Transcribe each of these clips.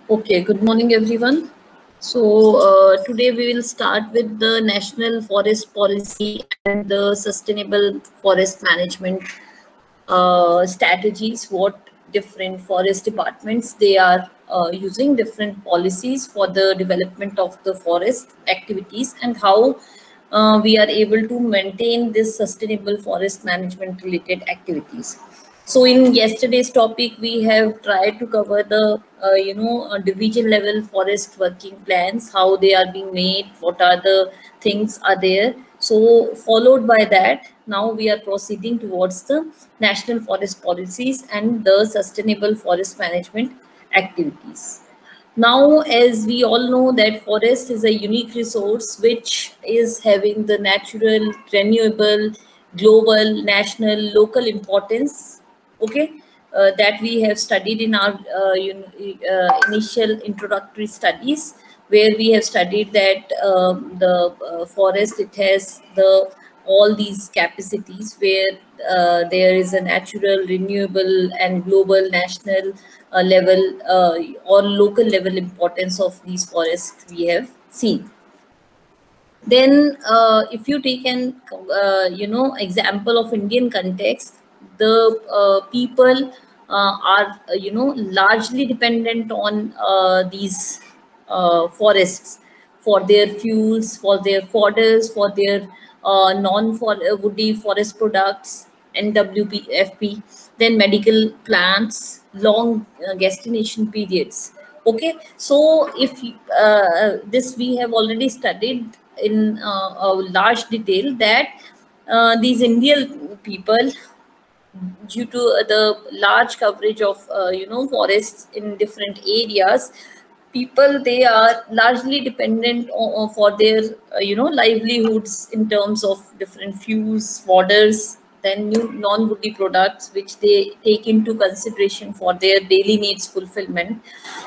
Okay, good morning, everyone. So, today we will start with the National Forest Policy and the Sustainable Forest Management strategies. What different forest departments they are using different policies for the development of the forest activities, and how we are able to maintain this sustainable forest management related activities. So in yesterday's topic, we have tried to cover the division level forest working plans, how they are being made, what are the things are there. So followed by that, now we are proceeding towards the national forest policies and the sustainable forest management activities. Now, as we all know that forest is a unique resource which is having the natural, renewable, global, national, local importance, okay, that we have studied in our initial introductory studies, where we have studied that the forest, it has the all these capacities where there is a natural, renewable and global, national level or local level importance of these forests we have seen. Then if you take an example of Indian context, the people are largely dependent on these forests for their fuels, for their fodders, for their non-woody forest products, NWPFP, then medical plants, long gestation periods. Okay, so if this we have already studied in a large detail, that these Indian people, due to the large coverage of forests in different areas, people they are largely dependent for their livelihoods in terms of different fuels, fodders, then new non-woody products which they take into consideration for their daily needs fulfillment,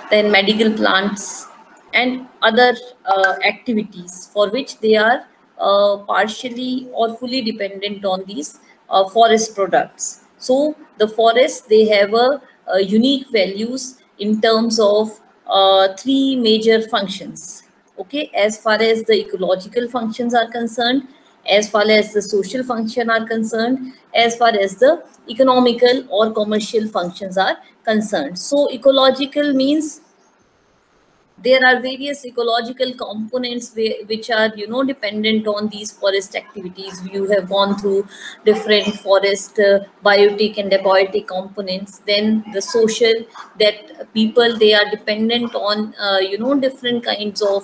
then medical plants and other activities for which they are partially or fully dependent on these forest products. So the forests, they have a unique values in terms of three major functions. Okay, as far as the ecological functions are concerned, as far as the social function are concerned, as far as the economical or commercial functions are concerned. So ecological means there are various ecological components which are dependent on these forest activities. You have gone through different forest biotic and abiotic components. Then the social, that people they are dependent on different kinds of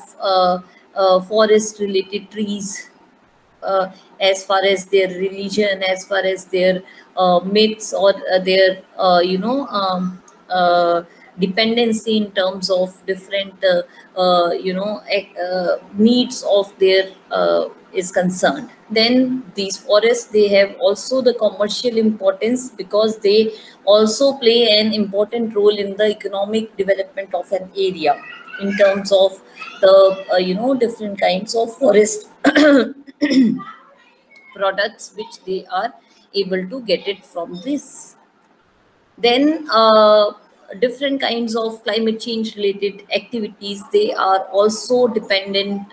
forest related trees, as far as their religion, as far as their myths, or their dependency in terms of different needs of their is concerned. Then these forests, they have also the commercial importance, because they also play an important role in the economic development of an area in terms of the different kinds of forest products which they are able to get it from this. Then different kinds of climate change related activities, they are also dependent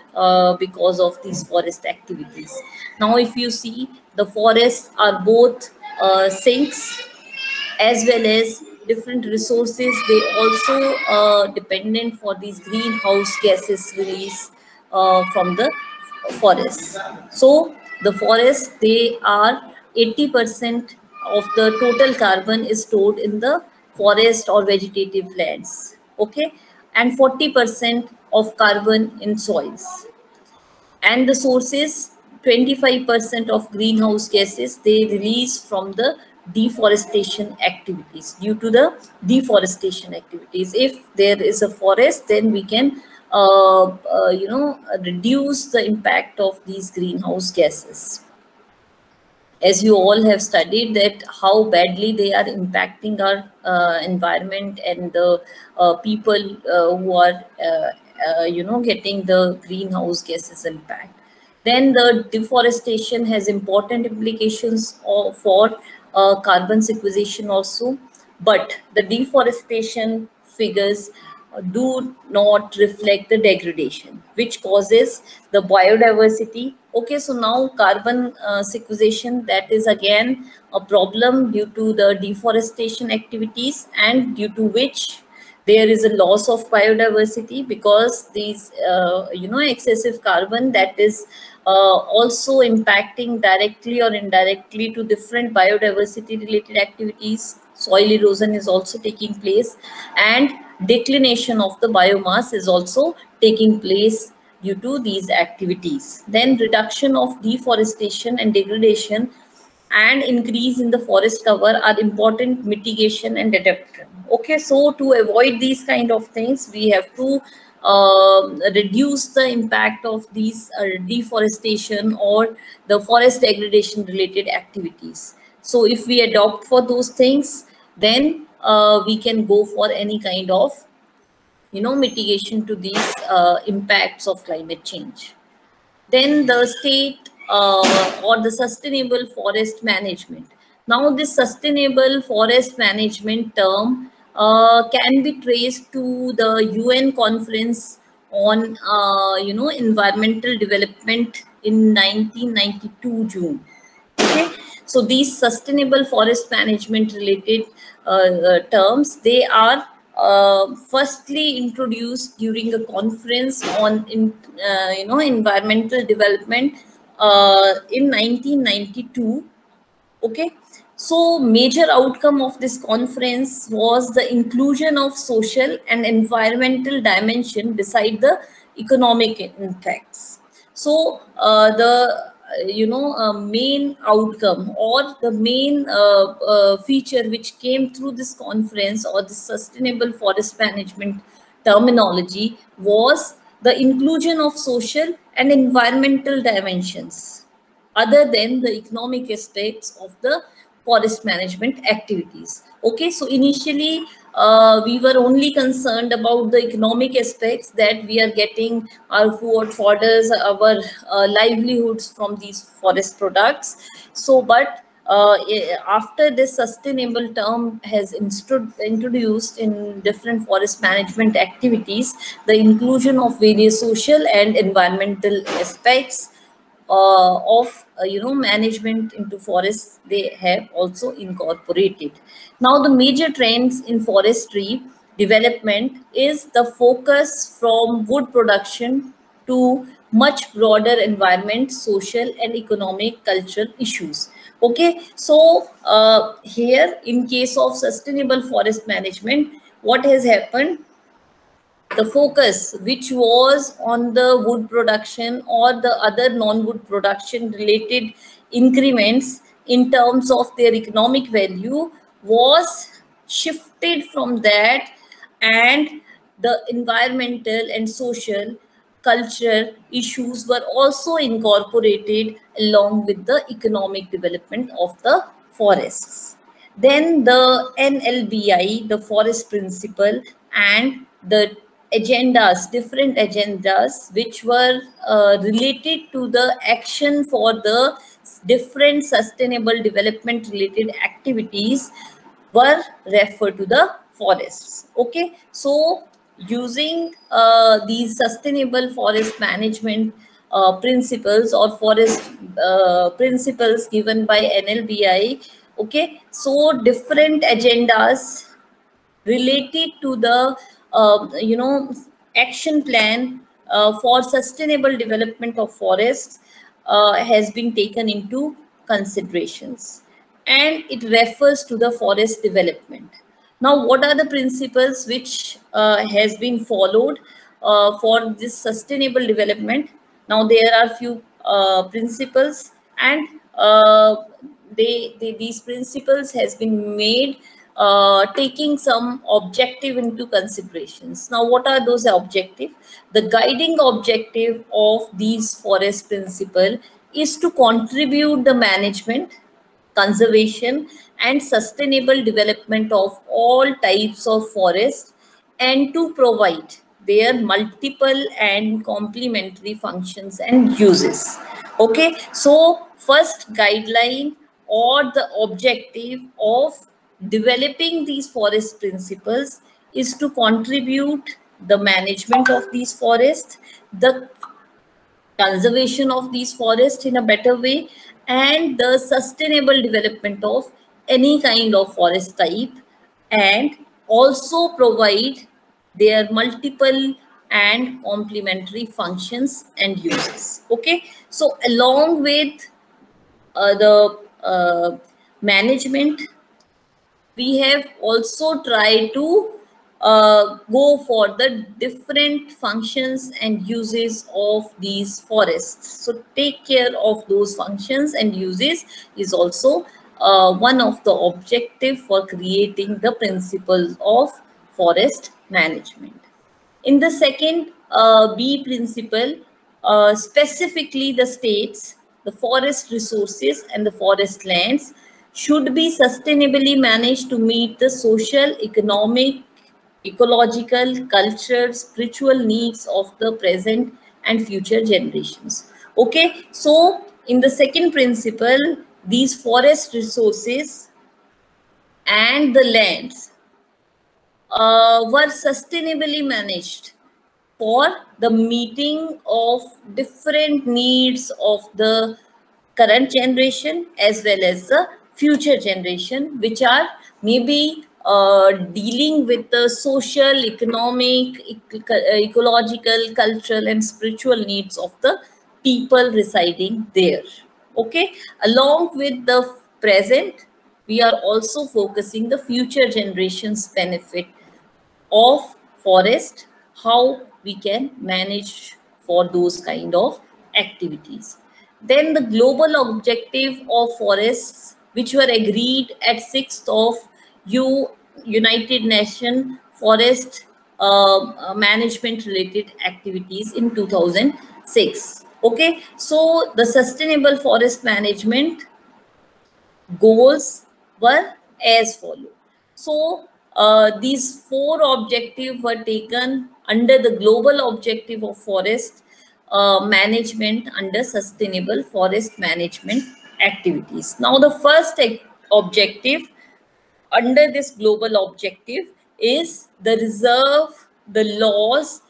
because of these forest activities. Now if you see, the forests are both sinks as well as different resources. They also dependent for these greenhouse gases release from the forests. So the forests, they are 80% of the total carbon is stored in the forest or vegetative lands. Okay, and 40% of carbon in soils. And the sources, 25% of greenhouse gases they release from the deforestation activities. Due to the deforestation activities, if there is a forest, then we can reduce the impact of these greenhouse gases. As you all have studied that how badly they are impacting our environment and the people who are getting the greenhouse gases impact. Then the deforestation has important implications for carbon sequestration also. But the deforestation figures do not reflect the degradation, which causes the biodiversity. Okay, so now carbon sequestration, that is again a problem due to the deforestation activities, and due to which there is a loss of biodiversity, because these excessive carbon, that is also impacting directly or indirectly to different biodiversity related activities. Soil erosion is also taking place, and declination of the biomass is also taking place due to these activities. Then reduction of deforestation and degradation and increase in the forest cover are important mitigation and adaptation. Okay, so to avoid these kind of things, we have to reduce the impact of these deforestation or the forest degradation related activities. So if we adopt for those things, then we can go for any kind of mitigation to these impacts of climate change. Then the state or the sustainable forest management. Now, this sustainable forest management term can be traced to the UN conference on environmental development in 1992 June. Okay, so these sustainable forest management related terms, they are firstly introduced during a conference on environmental development in 1992. Okay, so major outcome of this conference was the inclusion of social and environmental dimension beside the economic impacts. So the main outcome or the main feature which came through this conference or the sustainable forest management terminology was the inclusion of social and environmental dimensions other than the economic aspects of the forest management activities. Okay, so initially we were only concerned about the economic aspects, that we are getting our food, fodders, our livelihoods from these forest products. So, but after this sustainable term has introduced in different forest management activities, the inclusion of various social and environmental aspects of management into forests, they have also incorporated. Now the major trends in forestry development is the focus from wood production to much broader environment, social and economic cultural issues. Okay, so here in case of sustainable forest management, what has happened, the focus which was on the wood production or the other non-wood production related increments in terms of their economic value was shifted from that, and the environmental and social culture issues were also incorporated along with the economic development of the forests. Then the NLBI, the forest principle, and the agendas, different agendas, which were related to the action for the different sustainable development related activities, were referred to the forests. Okay, so using these sustainable forest management principles or forest principles given by NLBI. Okay, so different agendas related to the action plan for sustainable development of forests has been taken into considerations, and it refers to the forest development. Now, what are the principles which has been followed for this sustainable development? Now, there are few principles, and these principles has been made taking some objective into considerations. Now, what are those objective? The guiding objective of these forest principle is to contribute the management, conservation and sustainable development of all types of forest, and to provide their multiple and complementary functions and uses. Okay, so first guideline or the objective of developing these forest principles is to contribute the management of these forests, the conservation of these forests in a better way, and the sustainable development of any kind of forest type, and also provide their multiple and complementary functions and uses. Okay, so along with the management, we have also tried to go for the different functions and uses of these forests. So take care of those functions and uses is also one of the objective for creating the principles of forest management. In the second B principle, specifically the states, the forest resources and the forest lands should be sustainably managed to meet the social, economic, ecological, cultural, spiritual needs of the present and future generations. Okay, so in the second principle, these forest resources and the lands were sustainably managed for the meeting of different needs of the current generation as well as the future generation, which are maybe dealing with the social, economic, ecological, cultural, and spiritual needs of the people residing there. Okay, along with the present, we are also focusing the future generations benefit of forest, how we can manage for those kind of activities. Then the global objective of forests, which were agreed at 6th of United Nations Forest Management related activities in 2006. Okay, so the sustainable forest management goals were as follow. So these four objectives were taken under the global objective of forest management under sustainable forest management activities. Now the first objective under this global objective is the reserve, the laws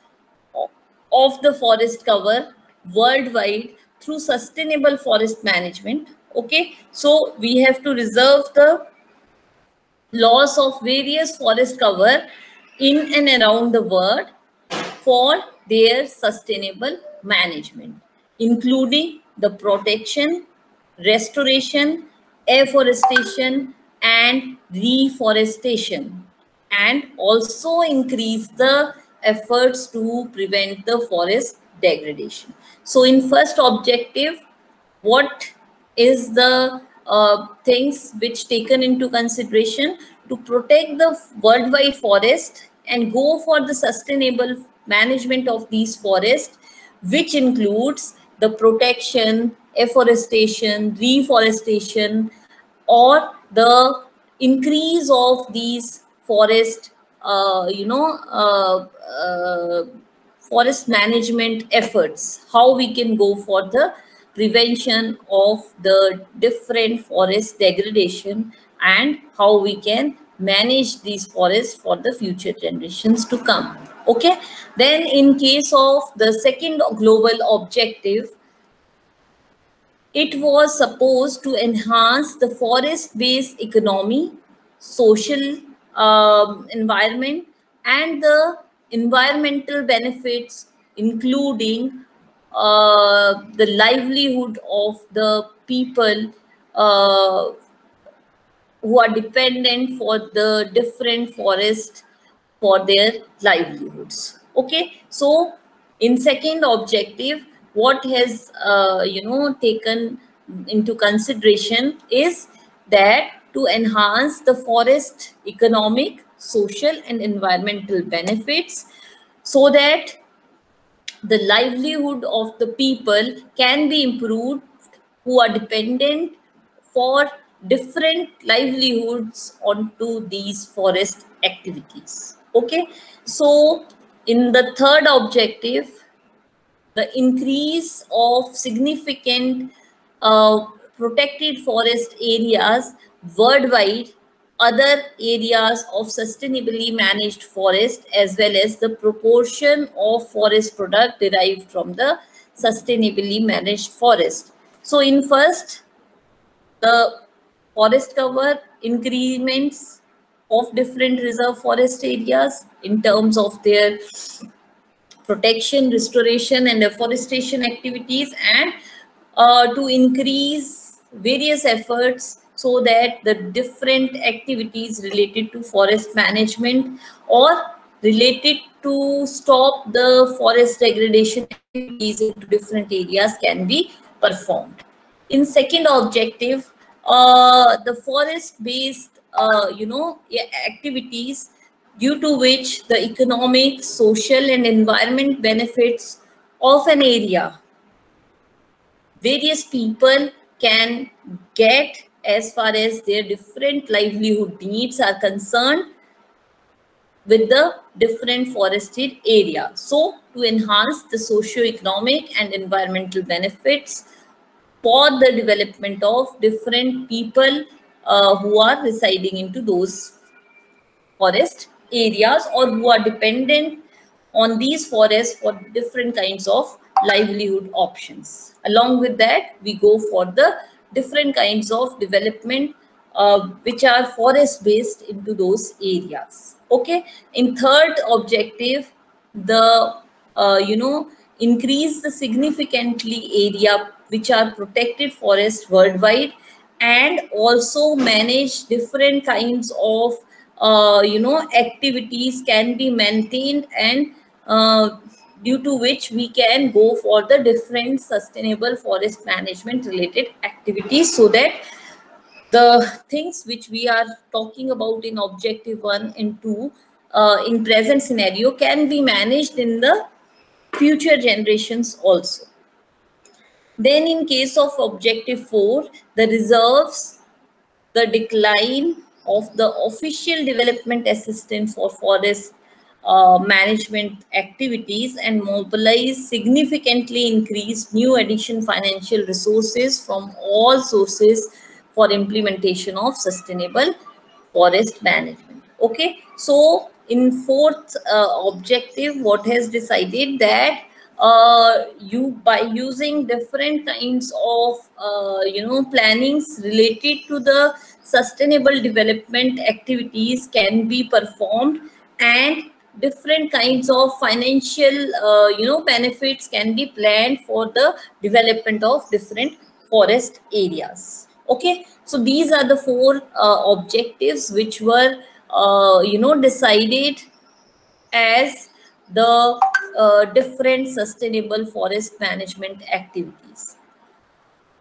of the forest cover worldwide through sustainable forest management. Okay, so we have to reserve the loss of various forest cover in and around the world for their sustainable management, including the protection, restoration, afforestation, and reforestation, and also increase the efforts to prevent the forest degradation. So in first objective, what is the things which taken into consideration to protect the worldwide forest and go for the sustainable management of these forests, which includes the protection, afforestation, reforestation, or the increase of these forest forest management efforts, how we can go for the prevention of the different forest degradation, and how we can manage these forests for the future generations to come. Okay, then in case of the second global objective, it was supposed to enhance the forest-based economy, social environment, and the environmental benefits, including the livelihood of the people who are dependent for the different forests for their livelihoods. Okay, so in second objective, what has taken into consideration is that to enhance the forest economic, social, and environmental benefits, so that the livelihood of the people can be improved who are dependent for different livelihoods onto these forest activities. Okay, so In the third objective, the increase of significant protected forest areas worldwide, other areas of sustainably managed forest, as well as the proportion of forest product derived from the sustainably managed forest. So in first, the forest cover increments of different reserve forest areas in terms of their protection, restoration, and afforestation activities, and to increase various efforts so that the different activities related to forest management or related to stop the forest degradation activities into different areas can be performed. In second objective, the forest based activities, due to which the economic, social, and environment benefits of an area various people can get as far as their different livelihood needs are concerned with the different forested area. So to enhance the socio-economic and environmental benefits for the development of different people who are residing into those forest areas or who are dependent on these forests for different kinds of livelihood options. Along with that, we go for the different kinds of development which are forest based into those areas. Okay. In third objective, the increase the significantly area which are protected forests worldwide, and also manage different kinds of activities can be maintained, and due to which we can go for the different sustainable forest management related activities, so that the things which we are talking about in objective 1 and 2 in present scenario can be managed in the future generations also. Then in case of objective 4, the reserves, the decline of the official development assistance for forest management activities, and mobilize significantly increased new addition financial resources from all sources for implementation of sustainable forest management. Okay, so in fourth objective, what has decided that you by using different kinds of plannings related to the sustainable development activities can be performed, and different kinds of financial benefits can be planned for the development of different forest areas. Okay, so these are the four objectives which were decided as the different sustainable forest management activities.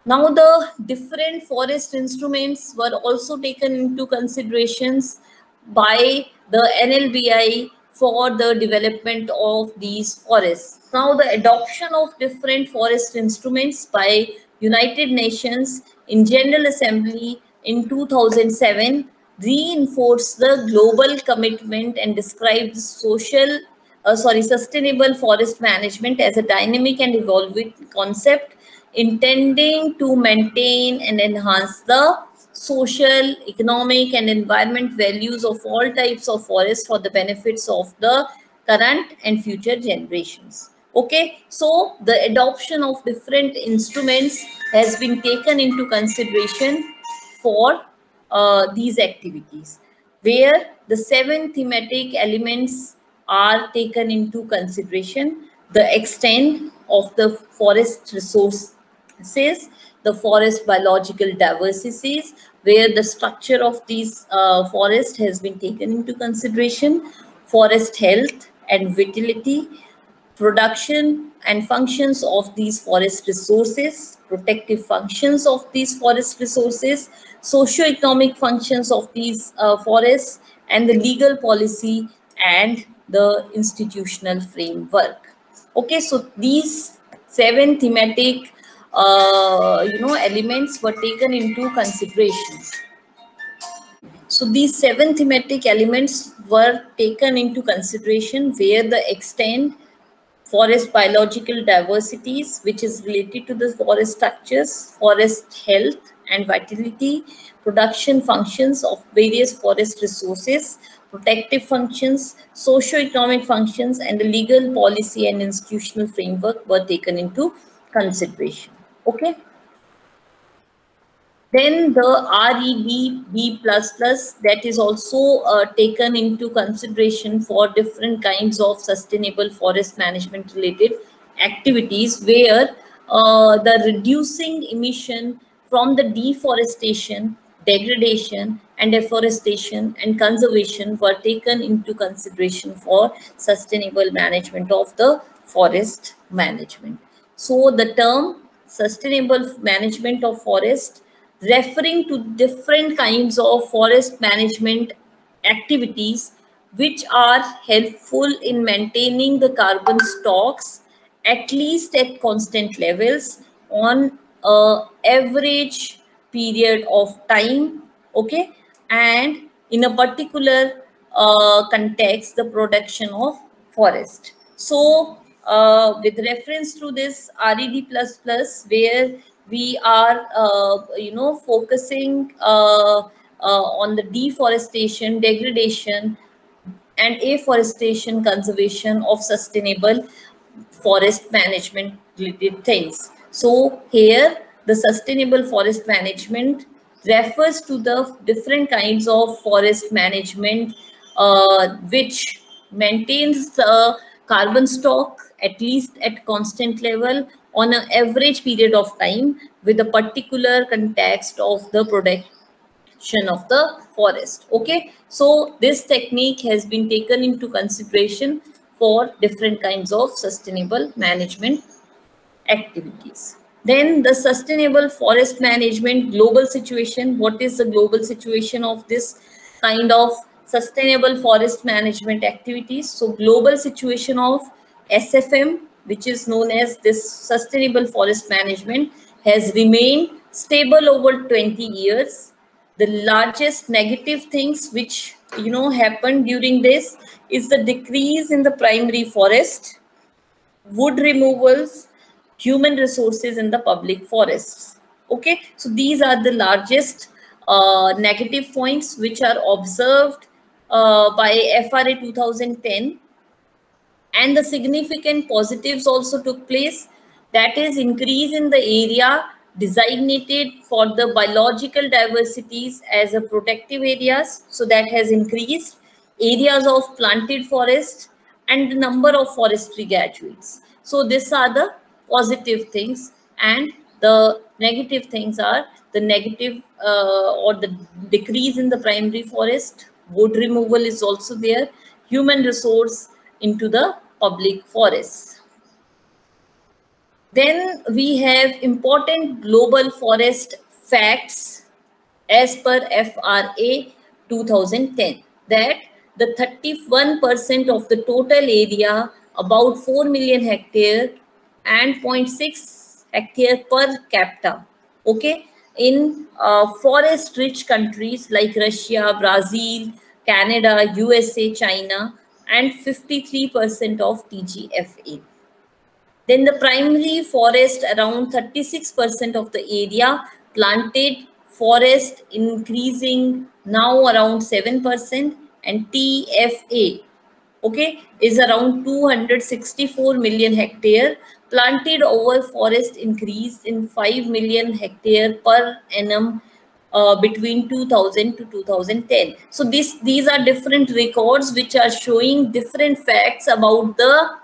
Now, the different forest instruments were also taken into considerations by the NLBI for the development of these forests. Now, the adoption of different forest instruments by United Nations in General Assembly in 2007 reinforced the global commitment and described sustainable forest management as a dynamic and evolving concept intending to maintain and enhance the social, economic, and environment values of all types of forests for the benefits of the current and future generations. Okay, so the adoption of different instruments has been taken into consideration for these activities, where the 7 thematic elements are taken into consideration: the extent of the forest resources, the forest biological diversities, where the structure of these forest has been taken into consideration, forest health and vitality, production and functions of these forest resources, protective functions of these forest resources, socio-economic functions of these forests, and the legal policy and the institutional framework. Okay, so these 7 thematic elements were taken into consideration. So these 7 thematic elements were taken into consideration, where the extent, forest biological diversities, which is related to the forest structures, forest health and vitality, production functions of various forest resources, protective functions, socio-economic functions, and the legal policy and institutional framework were taken into consideration. Okay. Then the REDB++, that is also taken into consideration for different kinds of sustainable forest management related activities, where the reducing emission from the deforestation, degradation, and afforestation and conservation were taken into consideration for sustainable management of the forest management. So the term sustainable management of forest, referring to different kinds of forest management activities which are helpful in maintaining the carbon stocks at least at constant levels on a average period of time. Okay. And in a particular context, the production of forest. So with reference to this RED++, where we are focusing on the deforestation, degradation, and afforestation, conservation of sustainable forest management related things. So here the sustainable forest management refers to the different kinds of forest management which maintains the carbon stock at least at constant level on an average period of time, with a particular context of the production of the forest. Okay, so this technique has been taken into consideration for different kinds of sustainable management activities. Then the sustainable forest management global situation. What is the global situation of this kind of sustainable forest management activities? So global situation of SFM, which is known as this sustainable forest management, has remained stable over 20 years. The largest negative things which happened during this is the decrease in the primary forest, wood removals, human resources in the public forests. Okay, so these are the largest negative points which are observed by FRA 2010. And the significant positives also took place, that is increase in the area designated for the biological diversities as a protective areas, so that has increased areas of planted forest and the number of forestry graduates. So these are the positive things, and the negative things are the negative or the decrease in the primary forest, wood removal is also there, human resource into the public forests. Then we have important global forest facts as per FRA 2010, that the 31% of the total area, about 4 million hectare and 0.6 hectare per capita, okay, in forest rich countries like Russia, Brazil, Canada, USA, China, and 53% of TGFA. Then the primary forest, around 36% of the area, planted forest increasing now around 7%, and TFA, okay, is around 264 million hectare, planted over forest increased in 5 million hectare per annum between 2000 to 2010. So these are different records which are showing different facts about the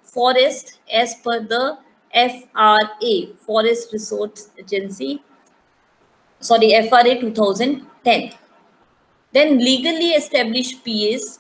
forest as per the FRA, Forest Resource Agency, sorry, FRA 2010. Then legally established PAs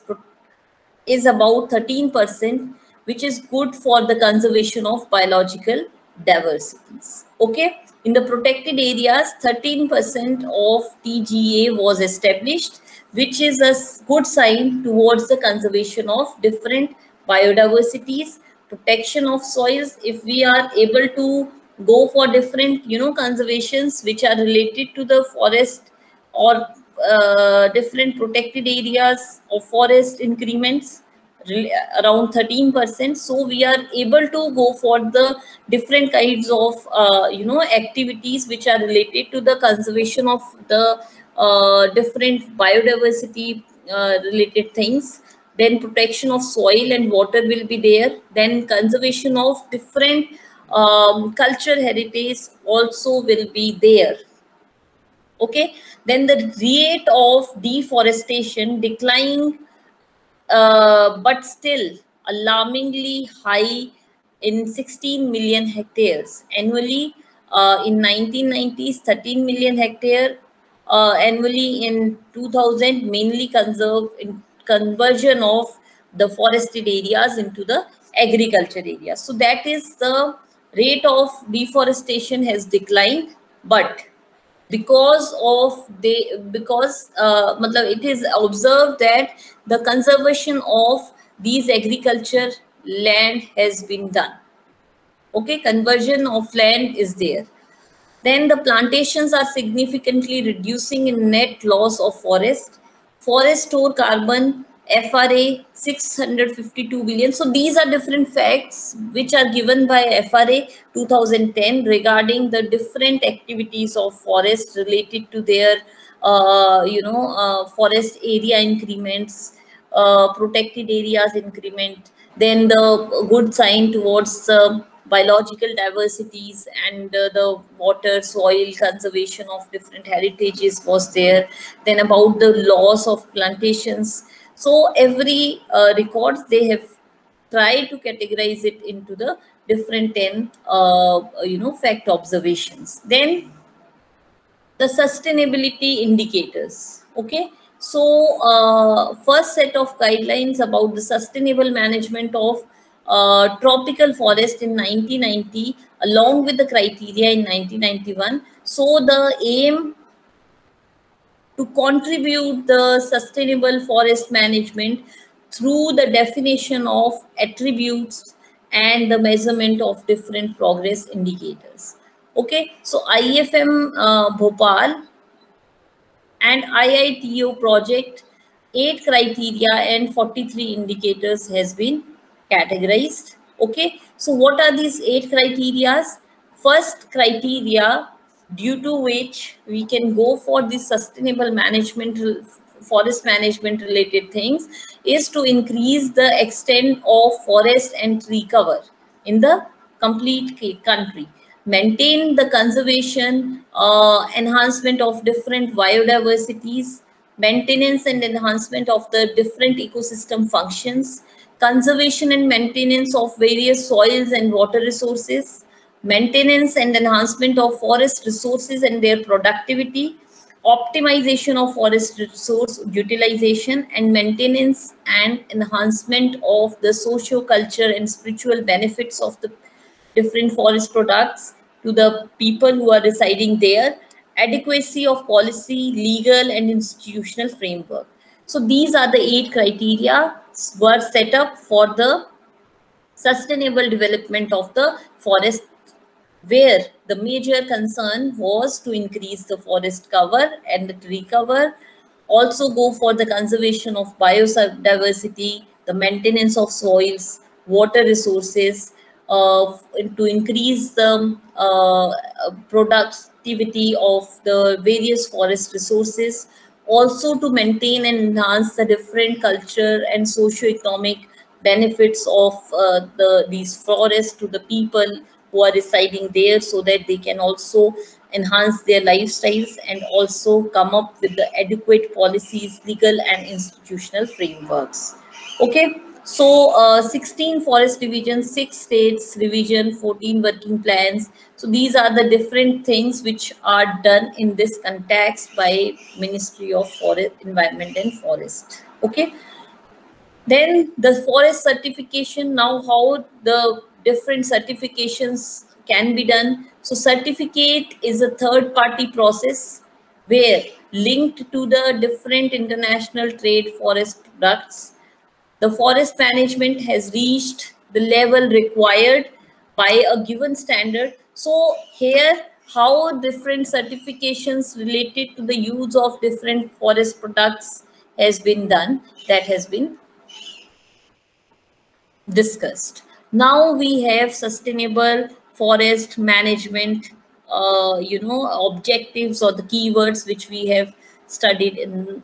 is about 13%, which is good for the conservation of biological diversities. Okay, in the protected areas, 13% of TGA was established, which is a good sign towards the conservation of different biodiversities, protection of soils. If we are able to go for different conservations which are related to the forest or different protected areas of forest increments around 13%. So we are able to go for the different kinds of activities which are related to the conservation of the different biodiversity related things. Then protection of soil and water will be there. Then conservation of different culture heritage also will be there. Okay, then the rate of deforestation decline, but still alarmingly high in 16 million hectares annually. In 1990s, 13 million hectare annually. In 2000, mainly conversion of the forested areas into the agriculture areas. So that is the rate of deforestation has declined, but because it is observed that the conservation of these agriculture land has been done. Okay, conversion of land is there. Then the plantations are significantly reducing in net loss of forest. Forest store carbon, FRA 652 billion. So these are different facts which are given by FRA 2010 regarding the different activities of forest related to their forest area increments, protected areas increment, then the good sign towards biological diversities and the water soil conservation of different heritages was there. Then about the loss of plantations. So every records they have tried to categorize it into the different 10 fact observations. Then the sustainability indicators. Okay, so first set of guidelines about the sustainable management of tropical forest in 1990 along with the criteria in 1991. So the aim to contribute the sustainable forest management through the definition of attributes and the measurement of different progress indicators. Okay, so IFM Bhopal and IITO project, 8 criteria and 43 indicators has been categorized. Okay, so what are these 8 criteria? First criteria due to which we can go for this sustainable management, forest management related things, is to increase the extent of forest and tree cover in the complete country, maintain the conservation, enhancement of different biodiversities, maintenance and enhancement of the different ecosystem functions, conservation and maintenance of various soils and water resources, maintenance and enhancement of forest resources and their productivity, optimization of forest resource utilization, and maintenance and enhancement of the socio-culture and spiritual benefits of the different forest products to the people who are residing there, adequacy of policy, legal and institutional framework. So these are the 8 criteria were set up for the sustainable development of the forest, where the major concern was to increase the forest cover and the tree cover, also go for the conservation of biodiversity, the maintenance of soils, water resources, to increase the productivity of the various forest resources, also to maintain and enhance the different culture and socio-economic benefits of these forests to the people who are residing there, so that they can also enhance their lifestyles and also come up with the adequate policies, legal and institutional frameworks. Okay, so 16 forest divisions, 6 states revision, 14 working plans. So these are the different things which are done in this context by Ministry of Forest, Environment and Forest. Okay, then the forest certification. Now how the different certifications can be done. So certificate is a third party process where linked to the different international trade forest products, the forest management has reached the level required by a given standard. So here how different certifications related to the use of different forest products has been done, that has been discussed. Now we have sustainable forest management, objectives or the keywords which we have studied in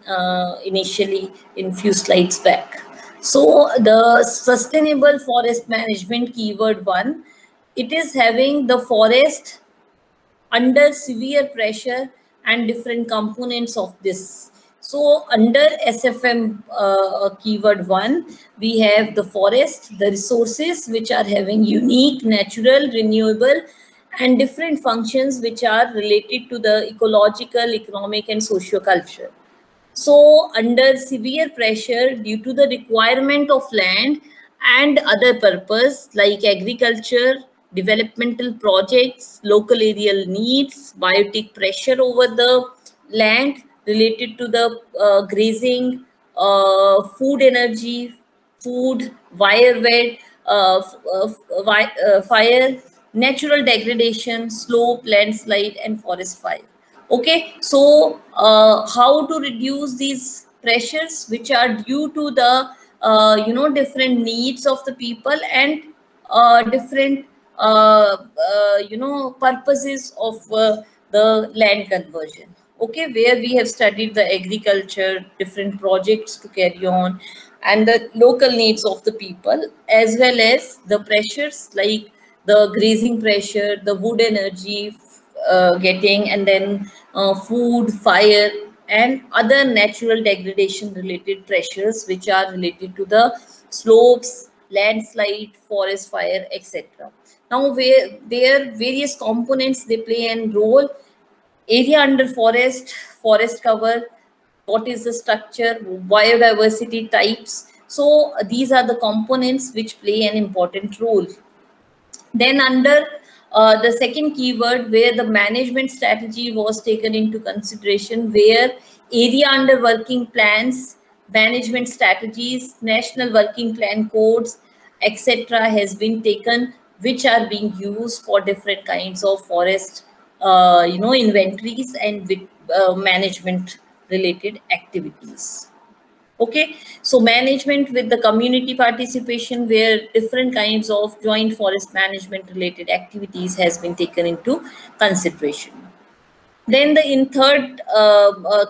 initially in few slides back. So the sustainable forest management keyword one, it is having the forest under severe pressure and different components of this. So under SFM keyword one, we have the forest, the resources which are having unique, natural, renewable, and different functions which are related to the ecological, economic, and socio-culture. So, under severe pressure due to the requirement of land and other purpose like agriculture, developmental projects, local aerial needs, biotic pressure over the land related to the grazing, food energy, food, wire wet, fire, natural degradation, slope, landslide, and forest fire. Okay, so how to reduce these pressures which are due to the different needs of the people and different purposes of the land conversion. Okay, where we have studied the agriculture, different projects to carry on, and the local needs of the people, as well as the pressures like the grazing pressure, the wood energy getting, and then food, fire, and other natural degradation related pressures which are related to the slopes, landslide, forest fire, etc. Now, where there various components they play a role: area under forest, forest cover, what is the structure, biodiversity types. So these are the components which play an important role. Then under the second keyword, where the management strategy was taken into consideration, where area under working plans, management strategies, national working plan codes, etc. has been taken, which are being used for different kinds of forest, inventories and with management related activities. Okay, so management with the community participation, where different kinds of joint forest management related activities has been taken into consideration. Then the in third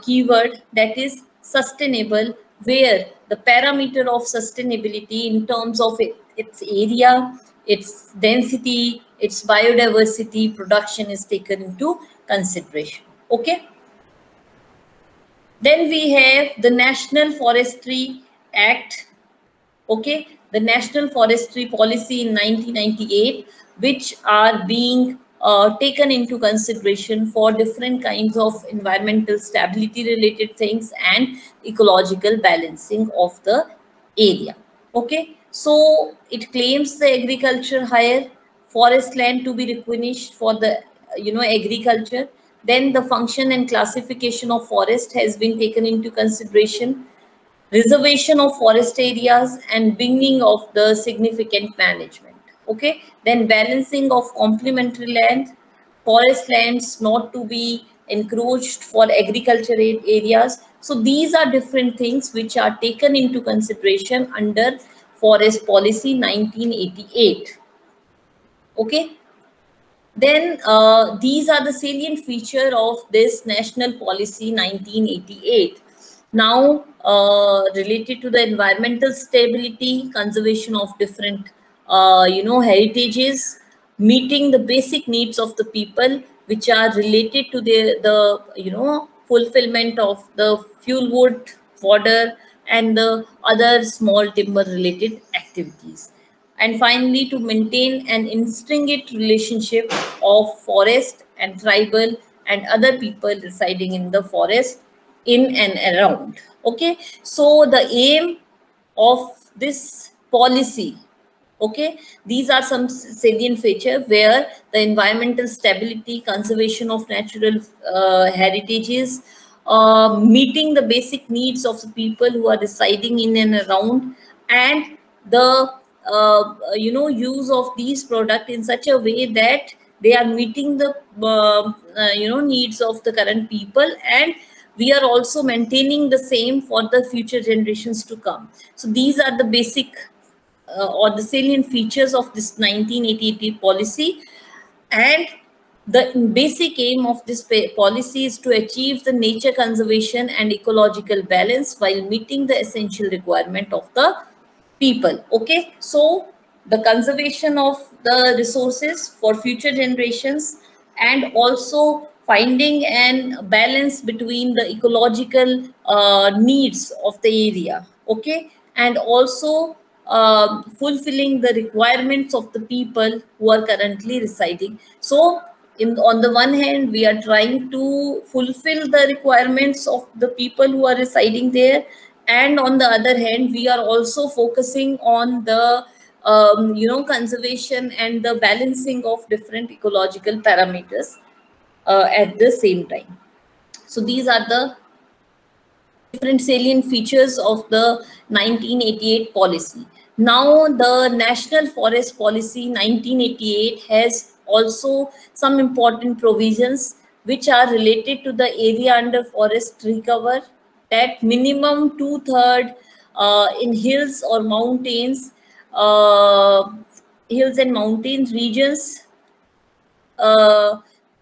keyword, that is sustainable, where the parameter of sustainability in terms of its area, its density, its biodiversity, production is taken into consideration. Okay. Then we have the National Forestry Act, okay, the National Forestry Policy in 1998, which are being taken into consideration for different kinds of environmental stability related things and ecological balancing of the area. Okay, so it claims the agriculture higher, forest land to be replenished for the agriculture. Then the function and classification of forest has been taken into consideration, reservation of forest areas, and bringing of the significant management. Okay, then balancing of complementary land, forest lands not to be encroached for agriculture areas. So these are different things which are taken into consideration under Forest Policy 1988. Okay, then these are the salient feature of this National Policy 1988. Now, related to the environmental stability, conservation of different, heritages, meeting the basic needs of the people, which are related to the fulfillment of the fuel wood, fodder, and the other small timber related activities. And finally, to maintain an intricate relationship of forest and tribal and other people residing in the forest in and around. Okay, so the aim of this policy, okay, these are some salient features where the environmental stability, conservation of natural heritages, meeting the basic needs of the people who are residing in and around, and the use of these products in such a way that they are meeting the needs of the current people, and we are also maintaining the same for the future generations to come. So these are the basic or the salient features of this 1988 policy. And the basic aim of this policy is to achieve the nature conservation and ecological balance while meeting the essential requirement of the people. Okay, so the conservation of the resources for future generations, and also finding an balance between the ecological needs of the area. Okay, and also fulfilling the requirements of the people who are currently residing. So on the one hand, we are trying to fulfill the requirements of the people who are residing there, and on the other hand, we are also focusing on the conservation and the balancing of different ecological parameters at the same time. So these are the different salient features of the 1988 policy. Now, the National Forest Policy 1988 has also some important provisions which are related to the area under forestry cover, that minimum two-third in hills or mountains, hills and mountains regions,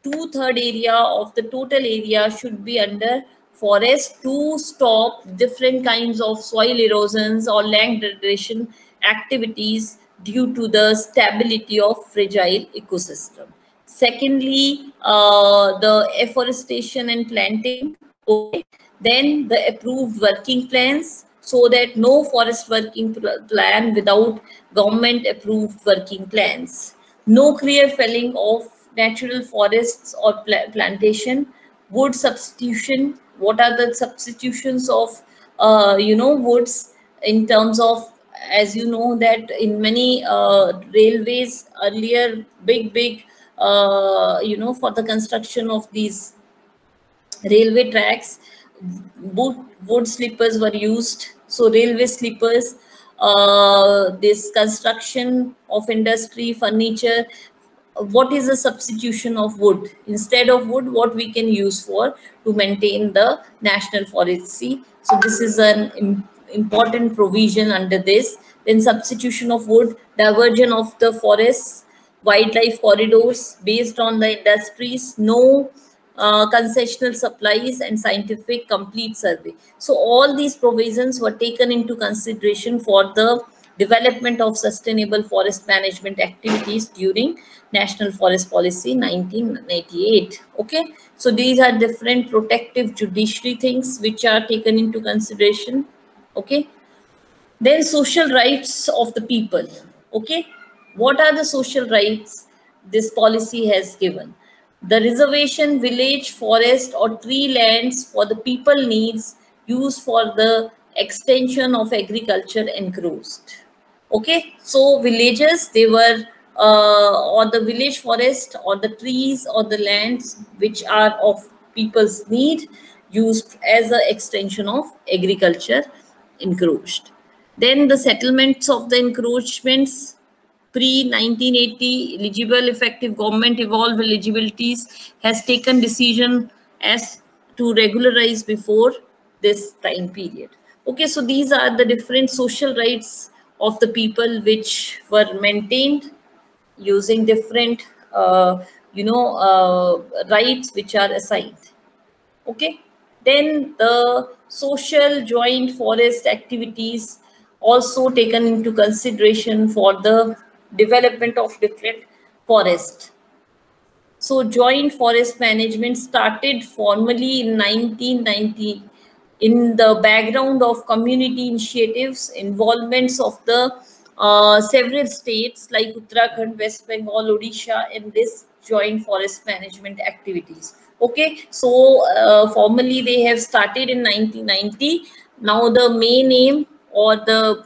two-third area of the total area should be under forest to stop different kinds of soil erosions or land degradation activities due to the stability of fragile ecosystem. Secondly, the afforestation and planting. Okay, then the approved working plans, so that no forest working plan without government approved working plans. No clear felling of natural forests or plantation. Wood substitution. What are the substitutions of woods in terms of, as you know, that in many railways earlier, big for the construction of these railway tracks, wood sleepers were used. So railway sleepers, this construction of industry furniture, what is the substitution of wood? Instead of wood, what we can use for to maintain the national forestry? So this is an important provision under this. Then substitution of wood, diversion of the forests, wildlife corridors based on the industries, no concessional supplies, and scientific complete survey. So all these provisions were taken into consideration for the development of sustainable forest management activities during National Forest Policy 1998. Okay, so these are different protective judiciary things which are taken into consideration. Okay, then social rights of the people. Okay, what are the social rights this policy has given? The reservation, village, forest or tree lands for the people needs used for the extension of agriculture engrossed. Okay, so villages, they were or the village forest or the trees or the lands which are of people's need, used as an extension of agriculture encroached. Then the settlements of the encroachments pre 1980 eligible effective government evolved eligibilities has taken decision as to regularize before this time period. Okay, so these are the different social rights of the people which were maintained using different rights which are assigned. Okay, then the social joint forest activities also taken into consideration for the development of different forests. So joint forest management started formally in 1990 in the background of community initiatives, involvements of the several states like Uttarakhand, West Bengal, Odisha in this joint forest management activities. Okay, so formally they have started in 1990. Now the main aim or the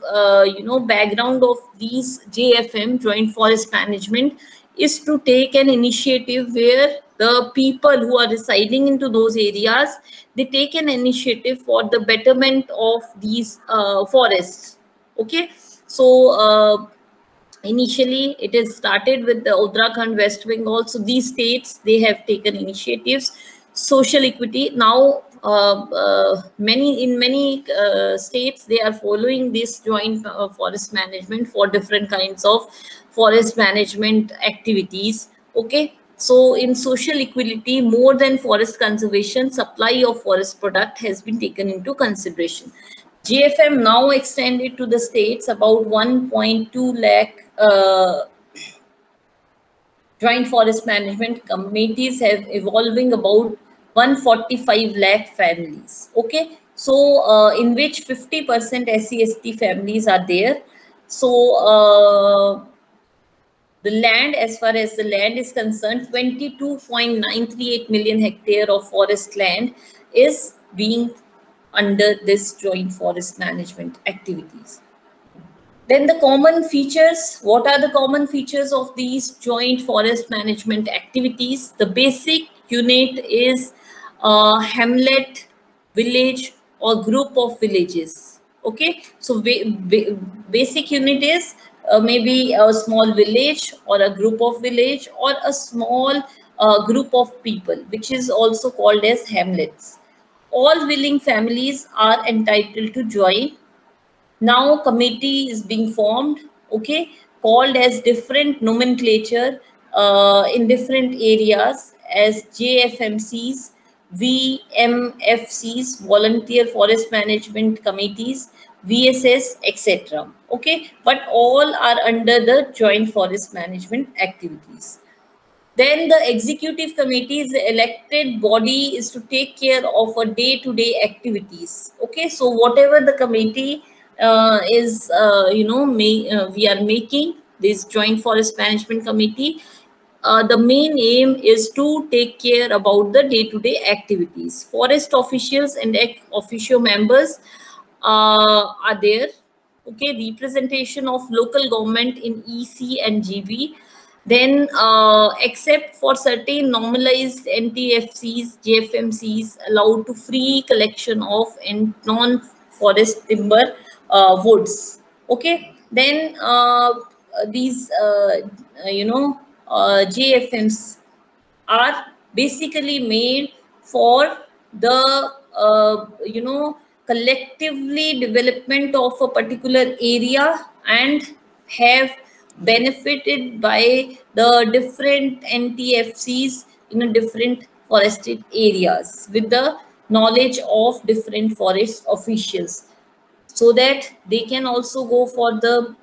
background of these JFM, joint forest management, is to take an initiative where the people who are residing into those areas, they take an initiative for the betterment of these forests. Okay, so Initially, it is started with the Uttarakhand, West Bengal. So these states, they have taken initiatives. Social equity. Now, many states, they are following this joint forest management for different kinds of forest management activities. Okay. So in social equality, more than forest conservation, supply of forest product has been taken into consideration. GFM now extended to the states. About 1.2 lakh joint forest management committees have evolving about 145 lakh families. Okay, so in which 50% SC/ST families are there. So the land, as far as the land is concerned, 22.938 million hectare of forest land is being under this joint forest management activities. Then the common features. What are the common features of these joint forest management activities? The basic unit is hamlet, village, or group of villages. Okay, so basic unit is maybe a small village or a group of village or a small group of people, which is also called as hamlets. All willing families are entitled to join. Now committee is being formed, okay, called as different nomenclature in different areas as JFMCs, VMFCs, volunteer forest management committees, VSS, etc. Okay, but all are under the joint forest management activities. Then the executive committee is the elected body, is to take care of a day-to-day activities. Okay, so whatever the committee is, we are making this joint forest management committee. The main aim is to take care about the day-to-day activities. Forest officials and ex officio members are there. Okay, representation of local government in EC and GB. Then, except for certain normalized NTFCs, JFMCs, allowed to free collection of and non-forest timber woods. Okay, then these, JFMs are basically made for the collectively development of a particular area, and have benefited by the different NTFCs in a different forested areas with the knowledge of different forest officials, so that they can also go for the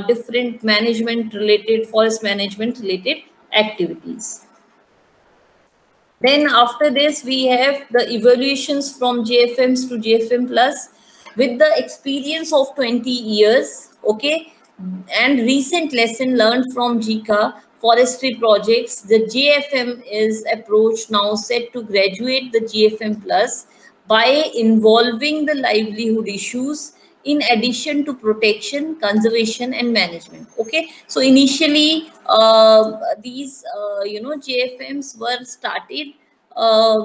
different management related, forest management related activities. Then after this, we have the evaluations from JFMs to JFM plus with the experience of 20 years, okay, and recent lesson learned from JICA forestry projects. The JFM is approach now set to graduate the JFM plus by involving the livelihood issues in addition to protection, conservation, and management. Okay, so initially these JFMs were started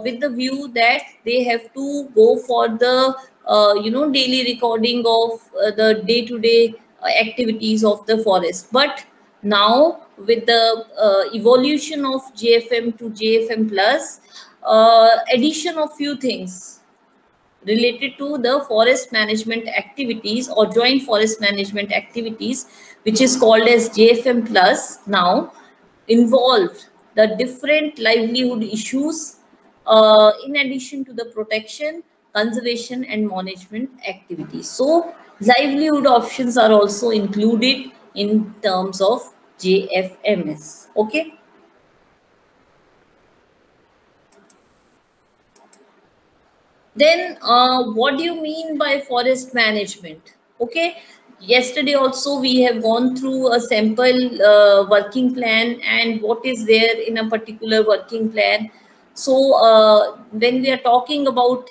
with the view that they have to go for the daily recording of the day-to-day activities of the forest. But now with the evolution of JFM to JFM plus, addition of few things related to the forest management activities or joint forest management activities, which is called as JFM plus, now involved the different livelihood issues in addition to the protection, conservation, and management activities. So livelihood options are also included in terms of JFMS. Okay. Then, what do you mean by forest management? Okay, yesterday also we have gone through a sample working plan and what is there in a particular working plan. So, when we are talking about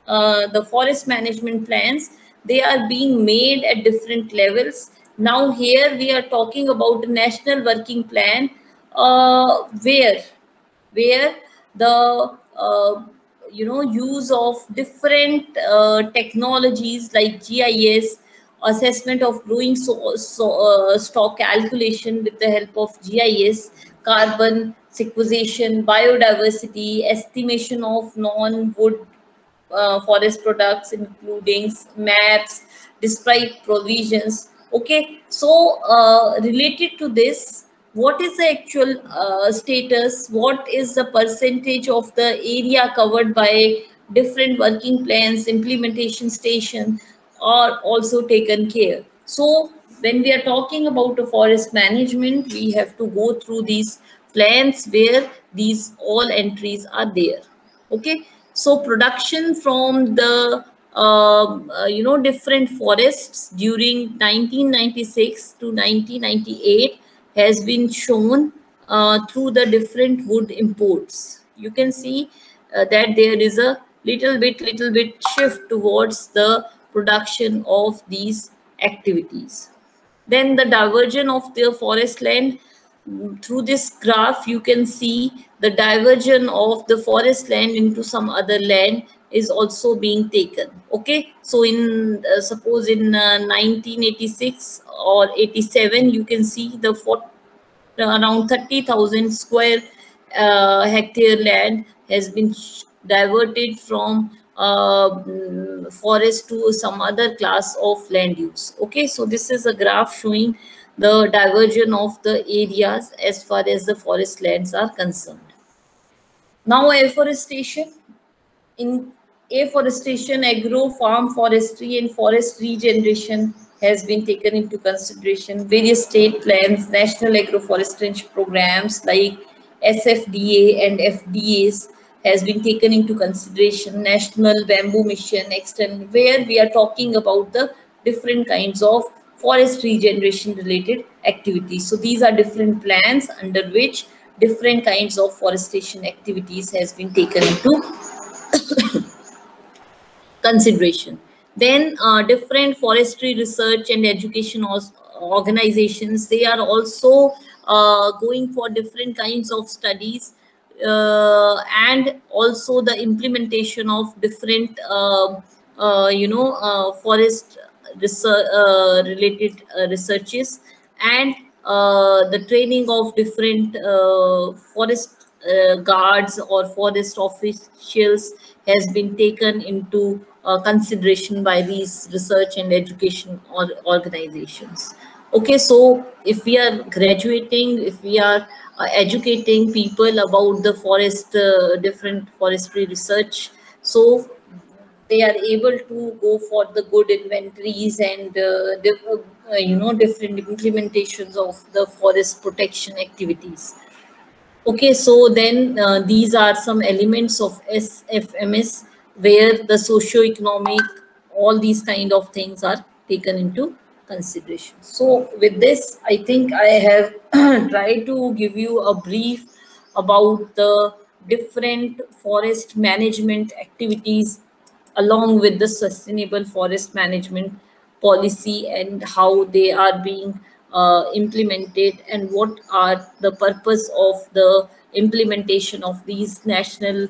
the forest management plans, they are being made at different levels. Now, here we are talking about the national working plan, where the use of different technologies like GIS assessment of growing stock calculation with the help of GIS, carbon sequestration, biodiversity, estimation of non-wood forest products, including maps, despite provisions. Okay, so related to this, what is the actual status? What is the percentage of the area covered by different working plans, implementation station are also taken care? So when we are talking about a forest management, we have to go through these plans where these all entries are there. Okay, so production from the different forests during 1996 to 1998 has been shown through the different wood imports. You can see that there is a little bit shift towards the production of these activities. Then the diversion of the forest land. Through this graph, you can see the diversion of the forest land into some other land is also being taken. Okay, so in suppose in 1986 or 87, you can see the around 30,000 square hectare land has been diverted from forest to some other class of land use. Okay, so this is a graph showing the diversion of the areas as far as the forest lands are concerned. Now, afforestation. In afforestation, agro, farm forestry, and forest regeneration has been taken into consideration. Various state plans, national agroforestry programs like SFDA and FDAs has been taken into consideration. National Bamboo Mission extend, where we are talking about the different kinds of forest regeneration related activities. So these are different plans under which different kinds of forestation activities has been taken into consideration. Then different forestry research and education organizations, they are also going for different kinds of studies, and also the implementation of different forest research related researches, and the training of different forest guards or forest officials has been taken into consideration by these research and education organizations. Okay, so if we are graduating, if we are educating people about the forest, different forestry research, so they are able to go for the good inventories and different implementations of the forest protection activities. Okay, so then these are some elements of SFMS where the socio-economic, all these kind of things are taken into consideration. So with this, I think I have tried to give you a brief about the different forest management activities along with the sustainable forest management policy and how they are being implemented, and what are the purpose of the implementation of these national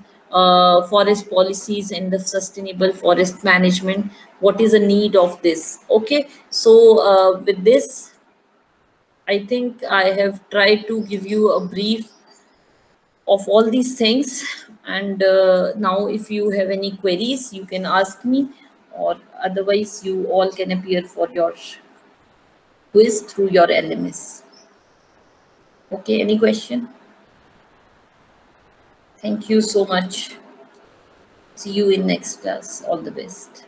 forest policies and the sustainable forest management. What is the need of this? Okay, so with this, I think I have tried to give you a brief of all these things. And now if you have any queries, you can ask me, or otherwise you all can appear for your quiz through your LMS. Okay, any question? Thank you so much. See you in next class. All the best.